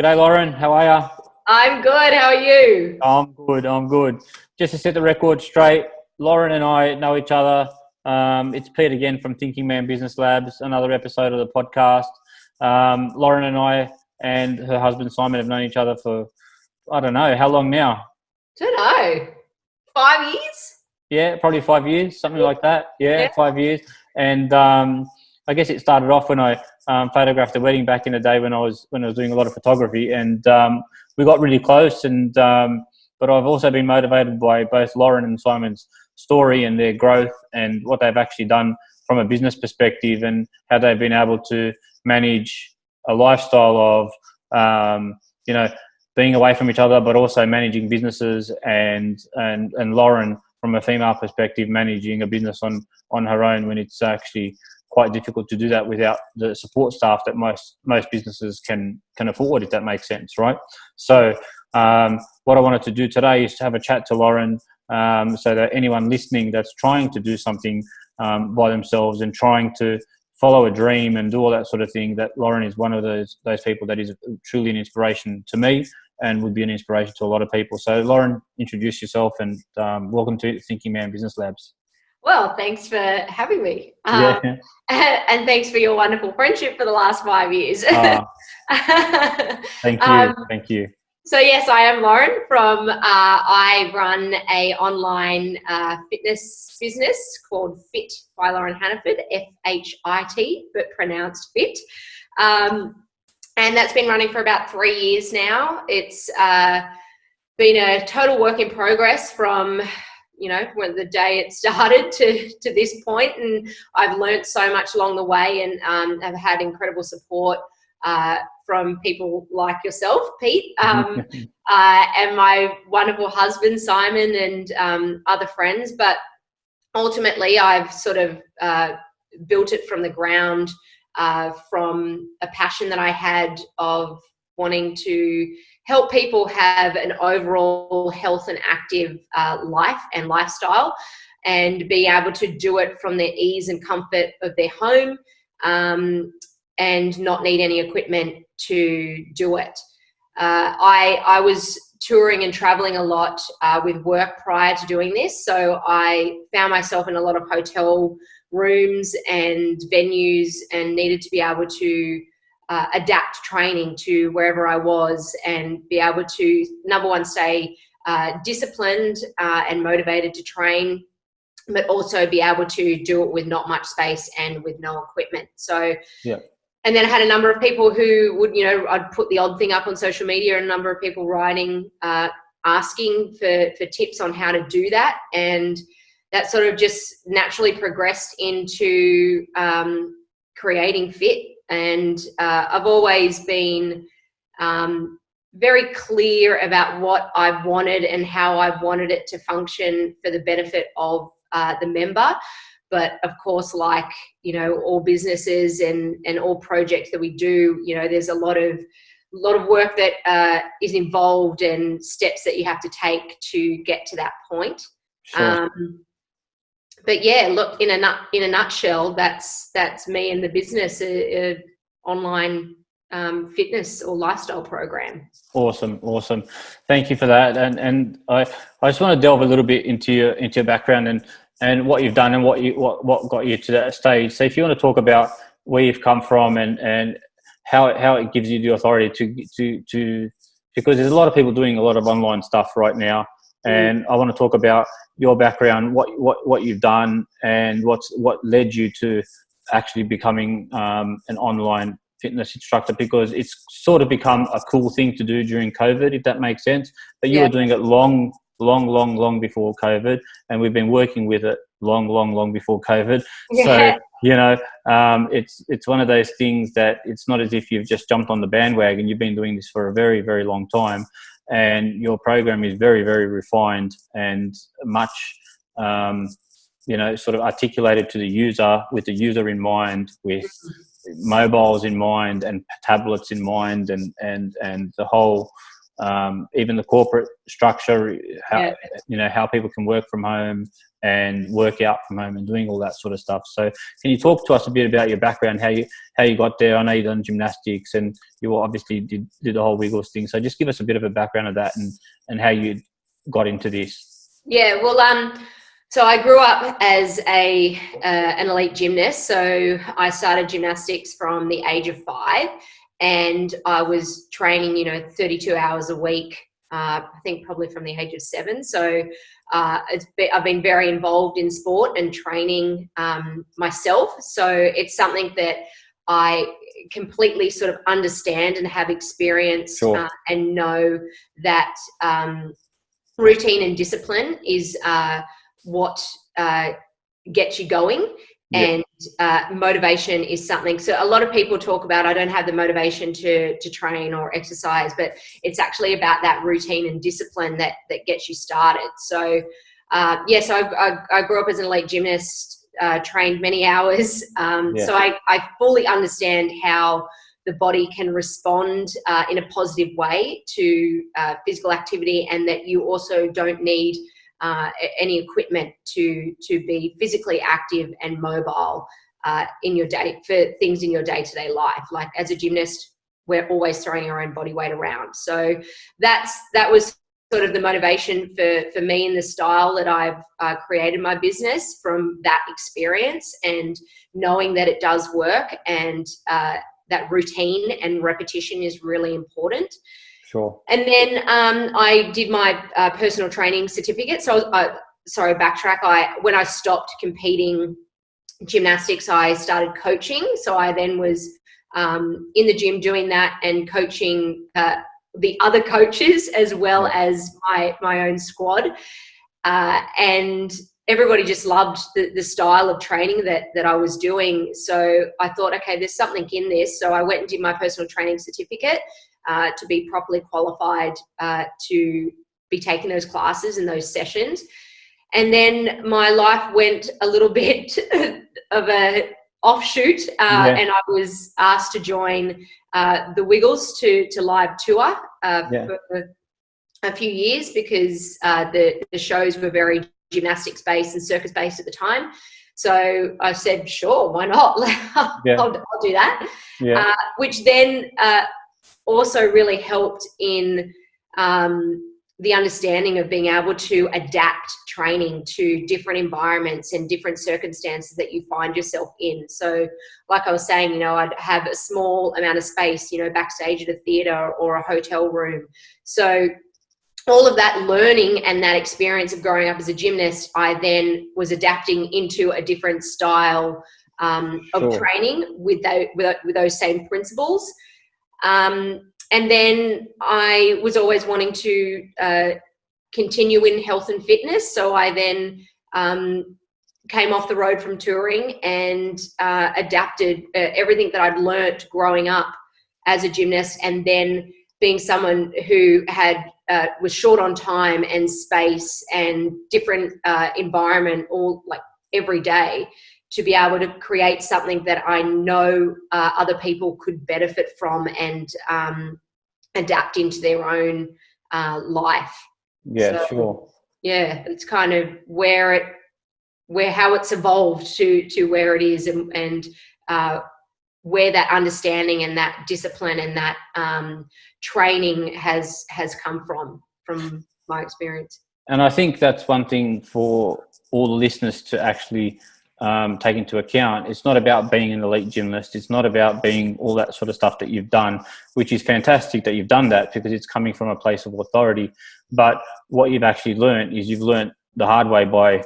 G'day, Lauren. How are you? I'm good. How are you? I'm good. Just to set the record straight, Lauren and I know each other. It's Pete again from Thinking Man Business Labs, another episode of the podcast. Lauren and I and her husband Simon have known each other for, I don't know, how long now? Don't know. 5 years? Yeah, probably 5 years, something like that. Yeah. 5 years. And I guess it started off when I photographed the wedding back in the day when I was doing a lot of photography, and we got really close. And but I've also been motivated by both Lauren and Simon's story and their growth and what they've actually done from a business perspective, and how they've been able to manage a lifestyle of being away from each other, but also managing businesses, and Lauren, from a female perspective, managing a business on her own when it's actually quite difficult to do that without the support staff that most businesses can afford, if that makes sense, right? So what I wanted to do today is to have a chat to Lauren, so that anyone listening that's trying to do something by themselves and trying to follow a dream and do all that sort of thing, that Lauren is one of those people that is truly an inspiration to me and would be an inspiration to a lot of people. So Lauren, introduce yourself, and welcome to Thinking Man Business Labs. Well, thanks for having me. Yeah. And thanks for your wonderful friendship for the last 5 years. Thank you. So yes, I am Lauren I run a online fitness business called Fit by Lauren Hannaford, F-H-I-T, but pronounced Fit. And that's been running for about 3 years now. It's been a total work in progress from, when the day it started to this point. And I've learned so much along the way, and have had incredible support from people like yourself, Pete, and my wonderful husband, Simon, and other friends. But ultimately, I've sort of built it from the ground, from a passion that I had of wanting to help people have an overall health and active life and lifestyle, and be able to do it from the ease and comfort of their home, and not need any equipment to do it. I was touring and traveling a lot with work prior to doing this, so I found myself in a lot of hotel rooms and venues, and needed to be able to adapt training to wherever I was, and be able to, number one, stay disciplined and motivated to train, but also be able to do it with not much space and with no equipment. So, yeah. And then I had a number of people who would, I'd put the odd thing up on social media, and a number of people writing, asking for tips on how to do that. And that sort of just naturally progressed into creating Fit. And I've always been very clear about what I wanted and how I wanted it to function for the benefit of the member. But of course, like, all businesses and all projects that we do, there's a lot of work that is involved, and steps that you have to take to get to that point. Sure. But yeah, look, in a nutshell, that's me and the business, online fitness or lifestyle program. Awesome. Thank you for that. And I just want to delve a little bit into your background and what you've done and what got you to that stage. So if you want to talk about where you've come from and how it gives you the authority to because there's a lot of people doing a lot of online stuff right now, and I want to talk about your background, what you've done, and what led you to actually becoming an online fitness instructor, because it's sort of become a cool thing to do during COVID, if that makes sense. But you were doing it long before COVID, and we've been working with it long before COVID. Yeah. So it's one of those things that it's not as if you've just jumped on the bandwagon. You've been doing this for a very, very long time, and your program is very, very refined and much sort of articulated to the user, with the user in mind, with mobiles in mind and tablets in mind, and the whole even the corporate structure, how people can work from home, and work out from home and doing all that sort of stuff. So can you talk to us a bit about your background, how you got there? I know you've done gymnastics and you obviously did the whole Wiggles thing. So just give us a bit of a background of that and how you got into this. Yeah, well, so I grew up as an elite gymnast. So I started gymnastics from the age of 5, and I was training, 32 hours a week. I think probably from the age of 7. So I've been very involved in sport and training myself. So it's something that I completely sort of understand and have experienced. Sure. And know that routine and discipline is what gets you going. Yeah. And motivation is something. So a lot of people talk about, I don't have the motivation to train or exercise, but it's actually about that routine and discipline that gets you started. So so I grew up as an elite gymnast, trained many hours. So I fully understand how the body can respond in a positive way to physical activity, and that you also don't need any equipment to be physically active and mobile in your day, for things in your day-to-day life. Like as a gymnast, we're always throwing our own body weight around. So that was sort of the motivation for me in the style that I've created my business from that experience, and knowing that it does work, and that routine and repetition is really important. Sure. And then I did my personal training certificate. So backtrack. When I stopped competing gymnastics, I started coaching. So I then was in the gym doing that and coaching the other coaches as well as my own squad. And everybody just loved the style of training that I was doing. So I thought, okay, there's something in this. So I went and did my personal training certificate to be properly qualified to be taking those classes and those sessions. And then my life went a little bit of a offshoot, and I was asked to join the Wiggles to live tour for a few years, because the shows were very gymnastics based and circus based at the time. So I said, sure, why not? I'll do that. Which then also really helped in the understanding of being able to adapt training to different environments and different circumstances that you find yourself in. So like I was saying, I'd have a small amount of space, backstage at a theatre or a hotel room. So all of that learning and that experience of growing up as a gymnast, I then was adapting into a different style of training with those same principles. And then I was always wanting to continue in health and fitness. So I then came off the road from touring and adapted everything that I'd learnt growing up as a gymnast, and then being someone who was short on time and space and different environment all like every day, to be able to create something that I know other people could benefit from and adapt into their own life. Yeah, sure. Yeah, it's kind of how it's evolved to where it is, and where that understanding and that discipline and that training has come from my experience. And I think that's one thing for all the listeners to actually take into account. It's not about being an elite gymnast. It's not about being all that sort of stuff that you've done, which is fantastic that you've done that, because it's coming from a place of authority. But what you've actually learned is you've learned the hard way by,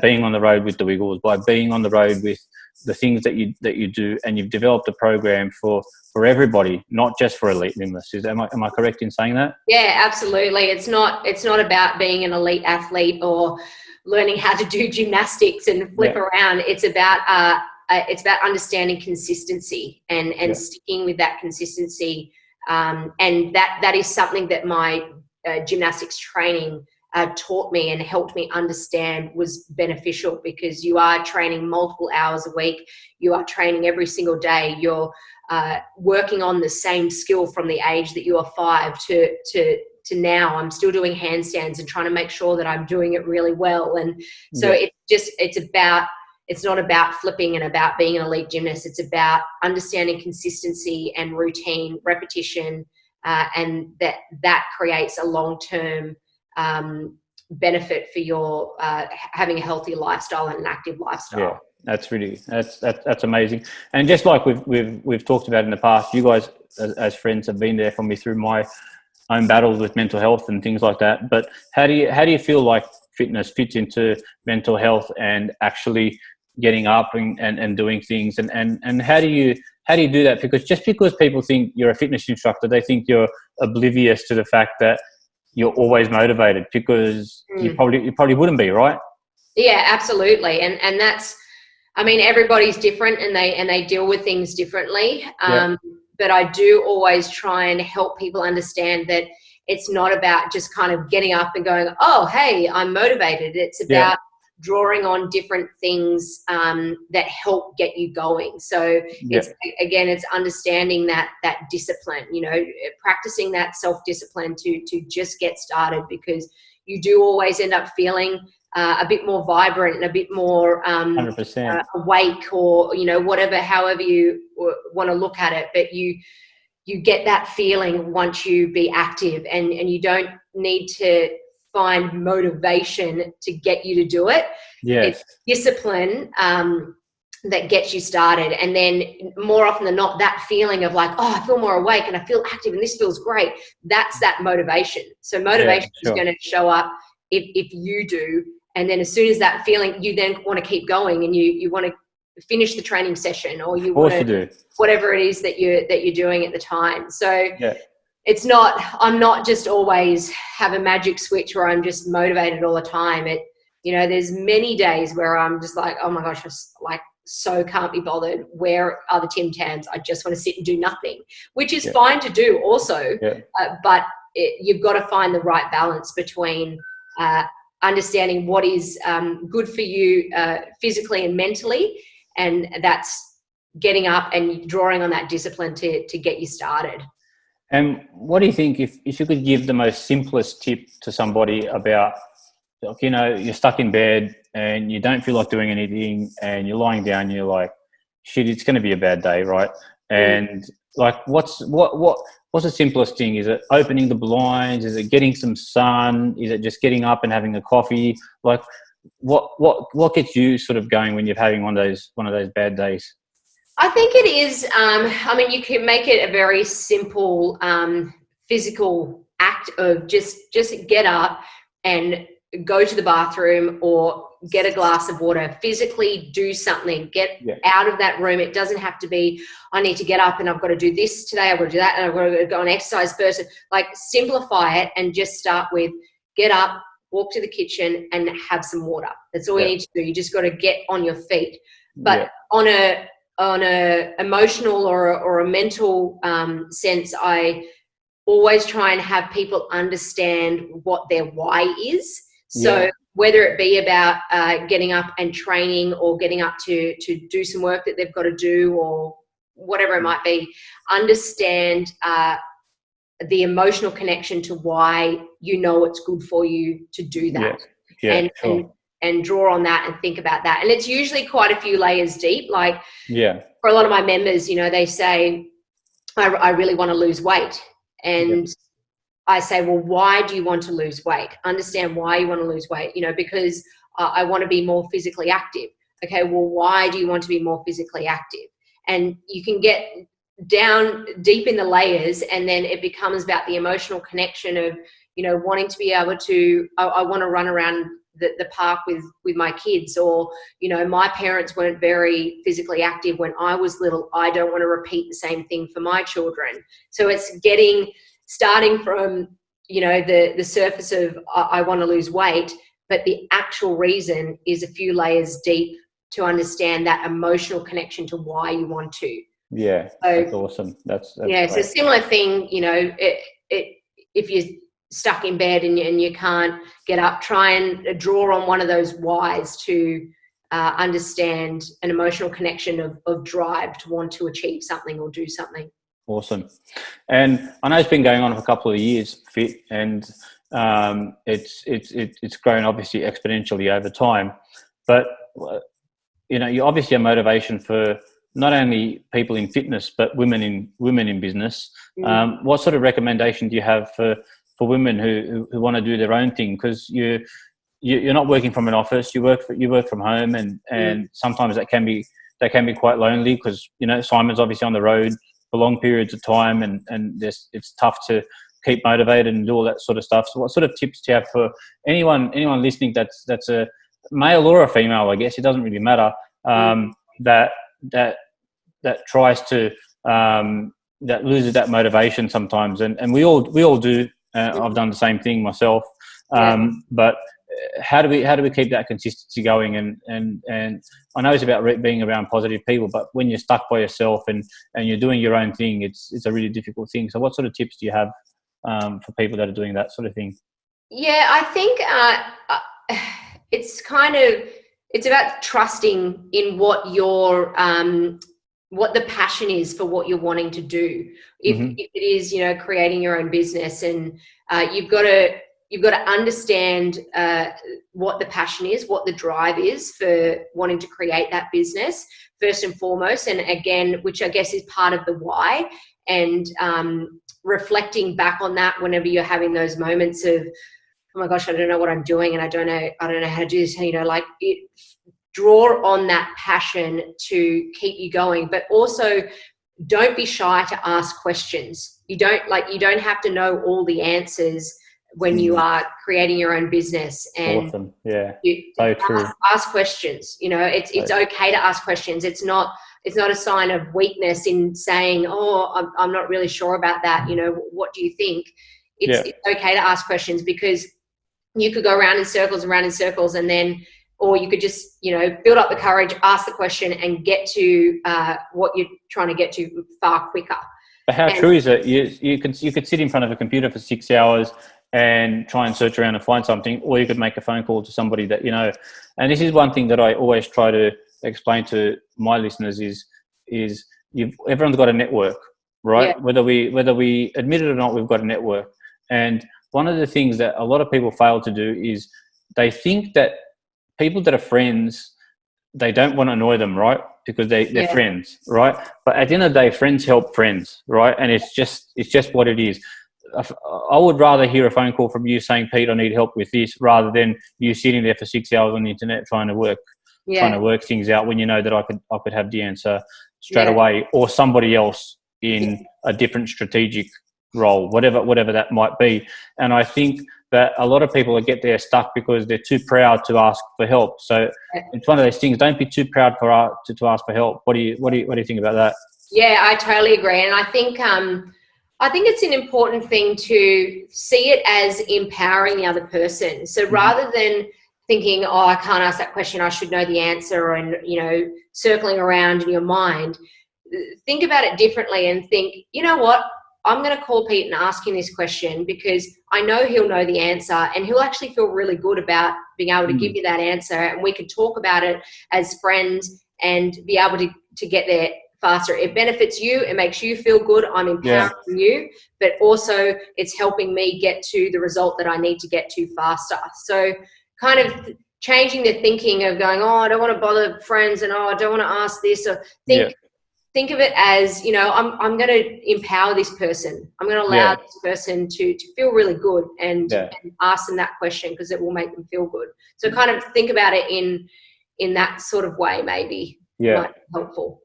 being on the road with the Wiggles, by being on the road with the things that you do, and you've developed a program for everybody, not just for elite gymnasts. Am I correct in saying that? Yeah, absolutely. It's not about being an elite athlete or learning how to do gymnastics and flip around. It's about understanding consistency and sticking with that consistency. And that is something that my gymnastics training taught me and helped me understand was beneficial, because you are training multiple hours a week. You are training every single day. You're working on the same skill from the age that you are 5 to now, I'm still doing handstands and trying to make sure that I'm doing it really well. And so it's not about flipping and about being an elite gymnast. It's about understanding consistency and routine, repetition, and that creates a long-term benefit for your having a healthy lifestyle and an active lifestyle. Yeah, that's amazing. And just like we've talked about in the past, you guys as friends have been there for me through my own battles with mental health and things like that. But how do you feel like fitness fits into mental health and actually getting up and doing things, and how do you do that? Because just because people think you're a fitness instructor, they think you're oblivious to the fact that you're always motivated, because you probably wouldn't be, right? Yeah, absolutely. And that's, I mean, everybody's different and they deal with things differently. But I do always try and help people understand that it's not about just kind of getting up and going, oh, hey, I'm motivated. It's about drawing on different things that help get you going. So it's understanding that discipline, practicing that self-discipline to just get started, because you do always end up feeling a bit more vibrant and a bit more 100%. Awake, or whatever, however you want to look at it. But you get that feeling once you be active, and you don't need to find motivation to get you to do it. Yes. It's discipline that gets you started, and then more often than not, that feeling of like, oh, I feel more awake and I feel active and this feels great, that's that motivation. So motivation is going to show up if you do. And then as soon as that feeling, you then want to keep going, and you want to finish the training session, or you want to do whatever it is that you're doing at the time. So it's not, I'm not just always have a magic switch where I'm just motivated all the time. There's many days where I'm just like, oh my gosh, I so can't be bothered. Where are the Tim Tams? I just want to sit and do nothing, which is fine to do also. But you've got to find the right balance between understanding what is good for you physically and mentally, and that's getting up and drawing on that discipline to get you started. And what do you think, if you could give the most simplest tip to somebody about, like, you're stuck in bed and you don't feel like doing anything, and you're lying down, and you're like, shit, it's going to be a bad day, right? And like, what's the simplest thing? Is it opening the blinds? Is it getting some sun? Is it just getting up and having a coffee? Like, what gets you sort of going when you're having one of those bad days? I think it is, you can make it a very simple physical act of just get up and go to the bathroom, or get a glass of water, physically do something, get out of that room. It doesn't have to be, I need to get up and I've got to do this today, I've got to do that, and I've got to go and exercise first. Like, simplify it and just start with get up, walk to the kitchen and have some water. That's all you need to do. You just got to get on your feet. But on a emotional or a mental sense, I always try and have people understand what their why is. So whether it be about getting up and training, or getting up to do some work that they've got to do, or whatever it might be, understand the emotional connection to why it's good for you to do that. And draw on that and think about that. And it's usually quite a few layers deep. Like, for a lot of my members, they say, I really want to lose weight. And I say, well, why do you want to lose weight? Understand why you want to lose weight, because I want to be more physically active. Okay, well, why do you want to be more physically active? And you can get down deep in the layers, and then it becomes about the emotional connection of, wanting to be able to, I want to run around the park with my kids, or, my parents weren't very physically active when I was little. I don't want to repeat the same thing for my children. So it's starting from, the surface of I want to lose weight, but the actual reason is a few layers deep to understand that emotional connection to why you want to. Yeah, so, that's awesome. That's great. So similar thing, if you're stuck in bed and you can't get up, try and draw on one of those whys to understand an emotional connection of drive to want to achieve something or do something. Awesome. And I know it's been going on for a couple of years, Fit, and it's grown obviously exponentially over time. But you obviously a motivation for not only people in fitness but women in business. What sort of recommendation do you have for women who want to do their own thing? Because you're not working from an office, you work from home, and sometimes that can be quite lonely because Simon's obviously on the road for long periods of time, and it's tough to keep motivated and do all that sort of stuff. So what sort of tips do you have for anyone listening that's a male or a female, I guess it doesn't really matter, that tries to that loses that motivation sometimes, and we all do. I've done the same thing myself, but how do we keep that consistency going? And I know it's about being around positive people, but when you're stuck by yourself and you're doing your own thing, it's a really difficult thing. So what sort of tips do you have for people that are doing that sort of thing? Yeah, I think it's about trusting in what your what the passion is for what you're wanting to do. If it is, creating your own business, and you've got to understand what the passion is, what the drive is for wanting to create that business first and foremost. And again, which I guess is part of the why, and reflecting back on that whenever you're having those moments of, oh my gosh, I don't know what I'm doing, and I don't know how to do this. Draw on that passion to keep you going, but also don't be shy to ask questions. You don't have to know all the answers when you are creating your own business. And awesome. Yeah, so true. Ask questions. It's okay to ask questions. It's not a sign of weakness in saying, oh, I'm not really sure about that. What do you think? It's okay to ask questions, because you could go around in circles, and then, or you could just, build up the courage, ask the question, and get to what you're trying to get to far quicker. But how true is it? You could sit in front of a computer for 6 hours and try and search around and find something, or you could make a phone call to somebody that And this is one thing that I always try to explain to my listeners is everyone's got a network, right? Yeah. Whether we admit it or not, we've got a network. And one of the things that a lot of people fail to do is they think that people that are friends, they don't want to annoy them, right? Because they're friends, right? But at the end of the day, friends help friends, right? And it's just what it is. I would rather hear a phone call from you saying, Pete, I need help with this, rather than you sitting there for 6 hours on the internet trying to work things out, when you know that I could have the answer straight away, or somebody else in a different strategic role, whatever that might be. And I think that a lot of people get there stuck because they're too proud to ask for help. So it's one of those things. Don't be too proud to ask for help. What do you think about that? Yeah, I totally agree. And I think it's an important thing to see it as empowering the other person. So rather than thinking, oh, I can't ask that question, I should know the answer, and circling around in your mind, think about it differently and think, you know what? I'm going to call Pete and ask him this question because I know he'll know the answer, and he'll actually feel really good about being able to give you that answer, and we can talk about it as friends and be able to get there faster. It benefits you. It makes you feel good. I'm empowering you, but also it's helping me get to the result that I need to get to faster. So kind of changing the thinking of going, oh, I don't want to bother friends, and oh, I don't want to ask this, or think of it as, I'm going to empower this person. I'm going to allow this person to feel really good and ask them that question because it will make them feel good. So kind of think about it in that sort of way, maybe. Might be helpful.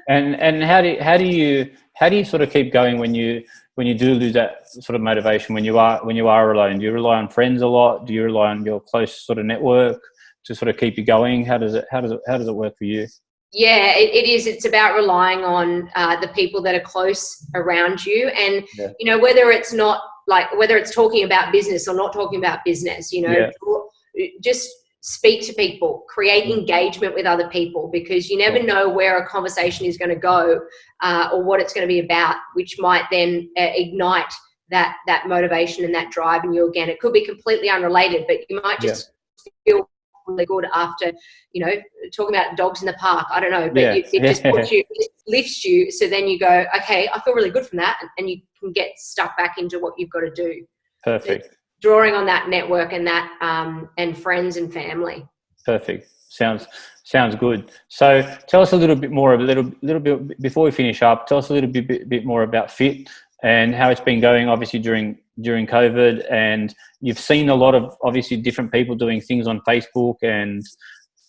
And how do you sort of keep going when you do lose that sort of motivation, when you are alone? Do you rely on friends a lot? Do you rely on your close sort of network to sort of keep you going? How does it work for you? Yeah, it is. It's about relying on the people that are close around you, and whether it's talking about business or not talking about business, just speak to people, create engagement with other people, because you never know where a conversation is going to go or what it's going to be about, which might then ignite that motivation and that drive in you again. It could be completely unrelated, but you might just feel really good after, talking about dogs in the park. I don't know, but Yeah. it just puts you, it lifts you. So then you go, okay, I feel really good from that. And you can get stuck back into what you've got to do. Perfect. So drawing on that network and that, and friends and family. Perfect. Sounds good. So tell us a little bit more, a little bit before we finish up. Tell us a little bit more about FIT and how it's been going. Obviously during COVID, and you've seen a lot of obviously different people doing things on Facebook and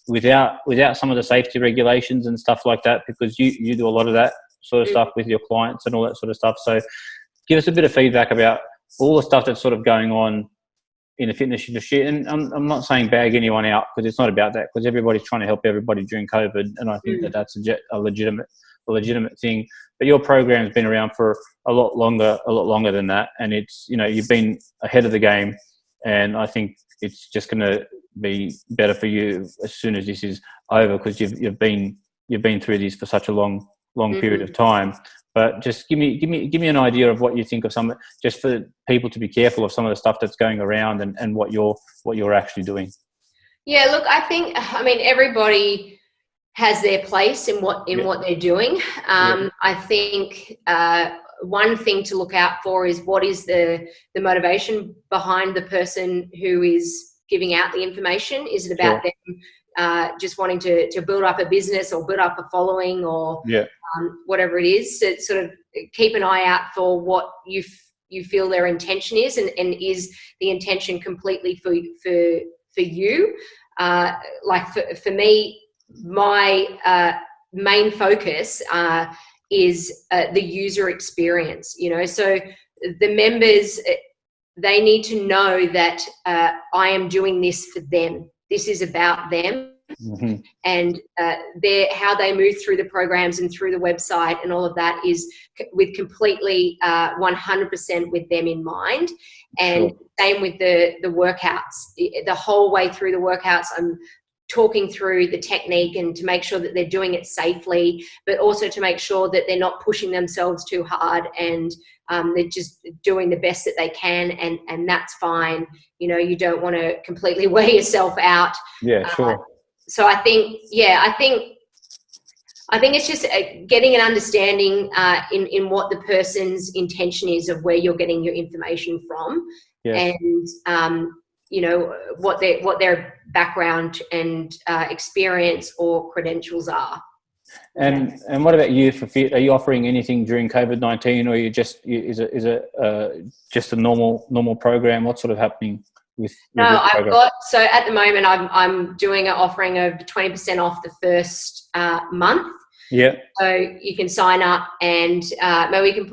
without some of the safety regulations and stuff like that, because you do a lot of that sort of stuff with your clients and all that sort of stuff. So give us a bit of feedback about all the stuff that's sort of going on in the fitness industry. And I'm not saying bag anyone out, because it's not about that, because everybody's trying to help everybody during COVID, and I think that's a legitimate thing. But your program's been around for a lot longer than that, and it's, you've been ahead of the game, and I think it's just going to be better for you as soon as this is over, because you've been through this for such a long period of time. But just give me an idea of what you think of some, just for people to be careful of some of the stuff that's going around and what you're actually doing. Yeah, look, I mean, everybody has their place in what they're doing. I think one thing to look out for is what is the motivation behind the person who is giving out the information. Is it about them just wanting to build up a business or build up a following, or whatever it is? So sort of keep an eye out for what you feel their intention is, and is the intention completely for you. Like for me, my main focus is the user experience. So the members, they need to know that I am doing this for them. This is about them. And how they move through the programs and through the website and all of that is with completely 100% with them in mind. And same with the workouts. The whole way through the workouts, I'm talking through the technique and to make sure that they're doing it safely, but also to make sure that they're not pushing themselves too hard, and they're just doing the best that they can, and that's fine. You don't want to completely wear yourself out. So I think it's just getting an understanding in what the person's intention is of where you're getting your information from, and what their background and experience or credentials are. And what about you for FIT? Are you offering anything during COVID-19, or is it just a normal program? What's sort of happening? So at the moment I'm doing an offering of 20% off the first month. So you can sign up, and maybe we can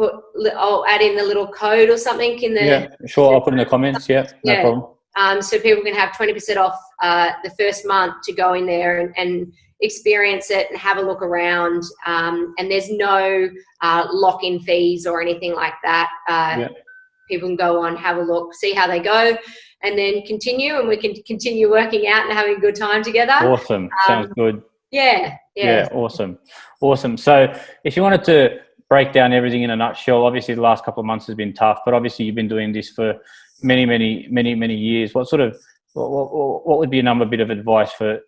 I'll add in the little code or something in the. I'll put in the comments. No problem. So people can have 20% off the first month to go in there and experience it and have a look around. And there's no lock-in fees or anything like that. People can go on, have a look, see how they go, and then continue, and we can continue working out and having a good time together. Awesome. Sounds good. Yeah. Awesome. So if you wanted to break down everything in a nutshell, obviously the last couple of months has been tough, but obviously you've been doing this for many years. What would be a bit of advice for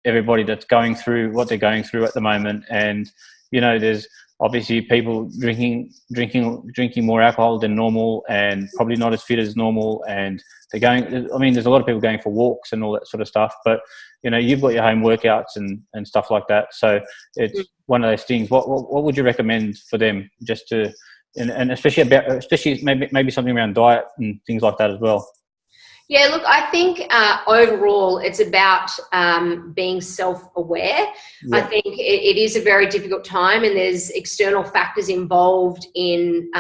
everybody that's going through what they're going through at the moment? And there's obviously people drinking more alcohol than normal, and probably not as fit as normal, and there's a lot of people going for walks and all that sort of stuff, but you've got your home workouts and stuff like that. So it's one of those things. What would you recommend for them, just to, and especially maybe something around diet and things like that as well? Yeah, look, I think overall it's about being self-aware. I think it is a very difficult time, and there's external factors involved in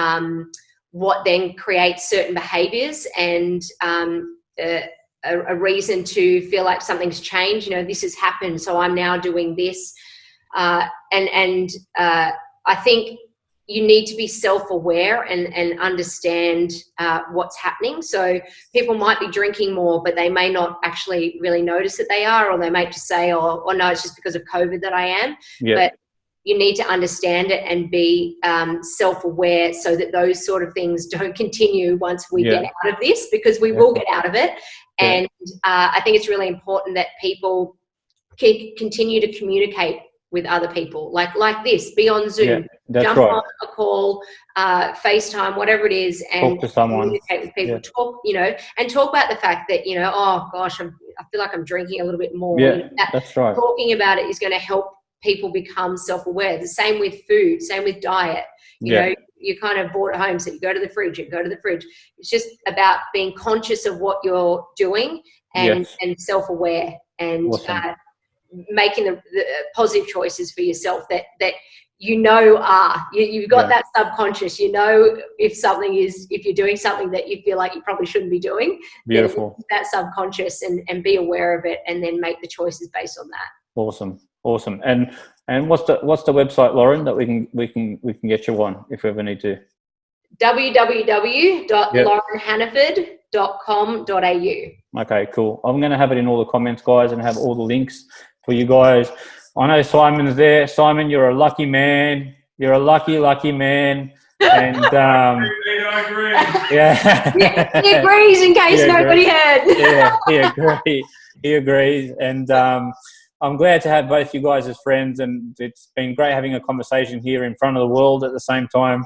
what then creates certain behaviours, and a reason to feel like something's changed. This has happened, so I'm now doing this. And I think you need to be self-aware and understand what's happening. So people might be drinking more, but they may not actually really notice that they are, or they may just say, oh no, it's just because of COVID that I am. But you need to understand it and be self-aware, so that those sort of things don't continue once we get out of this, because we will get out of it. And I think it's really important that people continue to communicate with other people, like this. Be on Zoom, jump on a call, FaceTime, whatever it is, and talk to someone, communicate with people. Talk, and talk about the fact that oh gosh, I feel like I'm drinking a little bit more. That's right. Talking about it is going to help people become self-aware. The same with food, same with diet. You know, you're kind of bored at home, so you go to the fridge. It's just about being conscious of what you're doing and self-aware and making the positive choices for yourself that you've got that subconscious, if you're doing something that you feel like you probably shouldn't be doing. Beautiful. That subconscious and be aware of it, and then make the choices based on that. Awesome. And what's the website, Lauren, that we can get you on if we ever need to? www.laurenhannaford.com.au. Okay, cool. I'm going to have it in all the comments, guys, and have all the links for you guys. I know Simon's there. Simon, you're a lucky man. You're a lucky man. And I agree. Yeah. He agrees, in case nobody heard. He agrees. And I'm glad to have both you guys as friends, and it's been great having a conversation here in front of the world at the same time.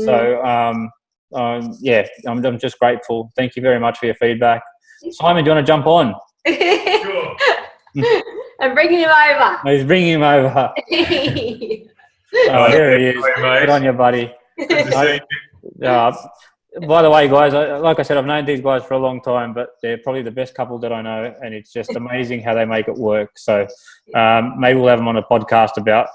So I'm just grateful. Thank you very much for your feedback. Simon, do you want to jump on? Sure. I'm bringing him over. He's bringing him over. Here he is. Good on you, buddy. By the way, guys, like I said, I've known these guys for a long time, but they're probably the best couple that I know, and it's just amazing how they make it work. So maybe we'll have them on a podcast about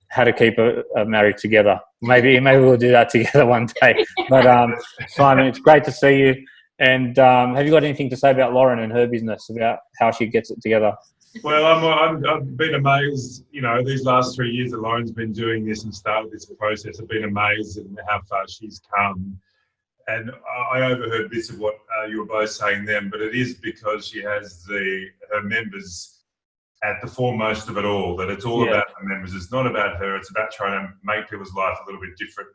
how to keep a marriage together. Maybe we'll do that together one day. But Simon, it's great to see you. And have you got anything to say about Lauren and her business, about how she gets it together? Well, I've been amazed, these last 3 years that Lauren's been doing this and started this process. I've been amazed at how far she's come. And I overheard bits of what you were both saying then, but it is because she has her members at the foremost of it all, that it's all about the members. It's not about her. It's about trying to make people's life a little bit different,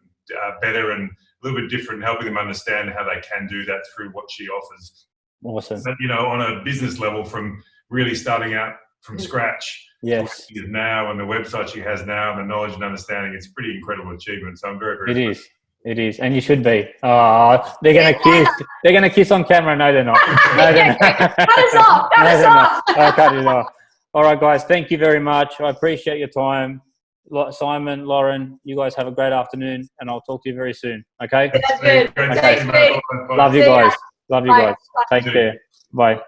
better, and a little bit different, helping them understand how they can do that through what she offers. Awesome. But, on a business level, from really starting out from scratch, what she is now, and the website she has now, and the knowledge and understanding, it's a pretty incredible achievement. So I'm very, very It is. It is, and you should be. Oh, they're gonna kiss. They're gonna kiss on camera. No, they're not. No, they're not. Cut us off. I'll cut it off. All right, guys. Thank you very much. I appreciate your time. Simon, Lauren, you guys have a great afternoon, and I'll talk to you very soon. Okay. That's good. Okay. Love you guys. Love you guys. Take care. Bye.